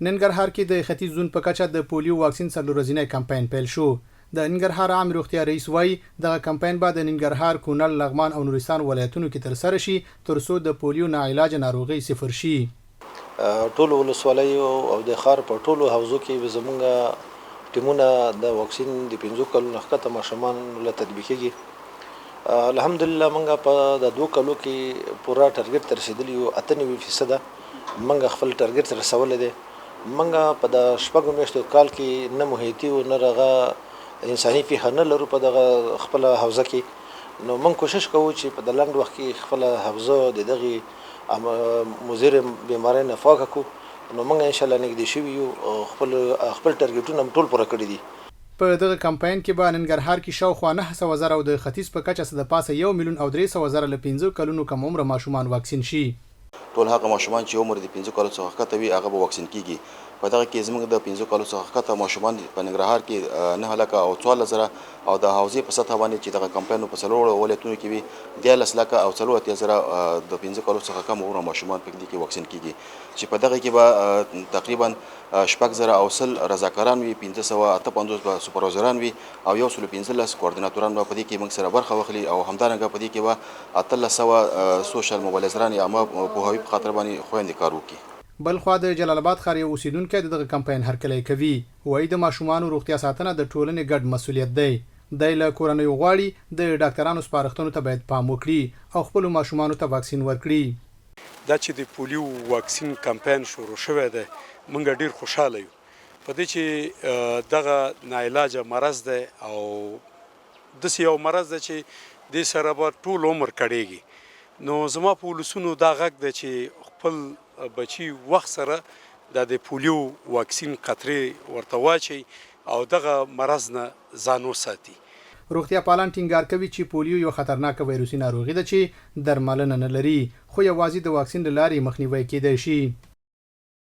ننګرهار کې د ختيځ زون په کچه د پوليو واکسين څلور ورځينی کمپاين پیل شو. د ننګرهار عام روغتیا رئیس وایي د کمپاین بعد د ننګرهار، کونړ، لغمان او نورستان ولایتونو کې تر سره شي ترڅو د پوليو نه علاج ناروغي صفر شي. ټولو ولسوالیو او د ښار په ټولو حوزو کې زمونږ ټیمونه د واکسین د 5 کلونو ښکته ماشومان له تطبیقېږي. الحمدلله موږ په د 2 کلو کې پوره ټارګټ ته رسېدلي یو 98% موږ خپل ټارګټ ته رسولی دی. موږ په د شپږو میاشتو کال کې نه محیطي او نه دغه انساني پیښه نه لرو په دغه خپله حوزه کې. نو موږ کوشش کوو چې په د لنډ وخت کې خپله حوزه د دغې مضر بیمارۍ نه پاکه کړو. نو موږ انشاءالله نږدې شوي یو خپل ټارګټونه ټول پوره کړي دي. په دغه کمپاین کې به ننګرهار کې شاوخوا 900,000 او د ختیځ په کچه د پاسه 1,300,000 له 15 کلونو کم عمره ماشومان واکسین شي. ټول هغه ماشومان چې عمر د 15 کالو څخه ښکته وي هغه به واکسین کیږي. په دغه کې زموږ د 15 کالو څخه ښکته ماشومان په ننګرهار کې 9 لکه او 14,000 او د حوزې په سطح باندې چې دغه کمپاین په څلور ولایتونو کې وي 13 لکه او 14,000 د 15 کالو څخه کم عمر ماشومان په دې کې واکسین کیږي. چې په دغه کې به تقریبا 6,000 او 100 رضاکاران وي، 558 به سوپروایزران وي او 115 کوارډیناټوران به په دې کې موږ سره برخه واخلي او همدارنګه په دې کې به 1300 سوشل موبایلایزران یا پوهاوي په خاطر باندې خويندې کار وکړي. بلخوا د جلال آباد ښار یو اوسیدونکی دغه کمپاین هرکلی کوي. وایي د ماشومانو روغتیا ساتنه د ټولنې ګډ مسؤلیت دی. دی له کورنۍ غواړي د ډاکټرانو سپارښتنو ته باید پام وکړي او خپل ماشومانو ته واکسین ورکړي. دا چې د پولیو واکسین کمپاین شروع شوی دی موږ ډیر خوشاله یو په دې چې دغه ناعلاجه مرض دی او داسې یو مرض دی چې دې سره به ټول عمر کړېږي. نو زما په ولسونو دا غږ دی چې خپل بچي وخت سره د پولیو واکسین قطرې ورته واچي او دغه مرض نه ځان وساتي. روغتیا پالان ټینګار کوي چې پولیو یو خطرناک وایروسي ناروغي ده چې درملنه نه لري، خو یوازې د واکسین له لارې مخنیوی کېدای شي.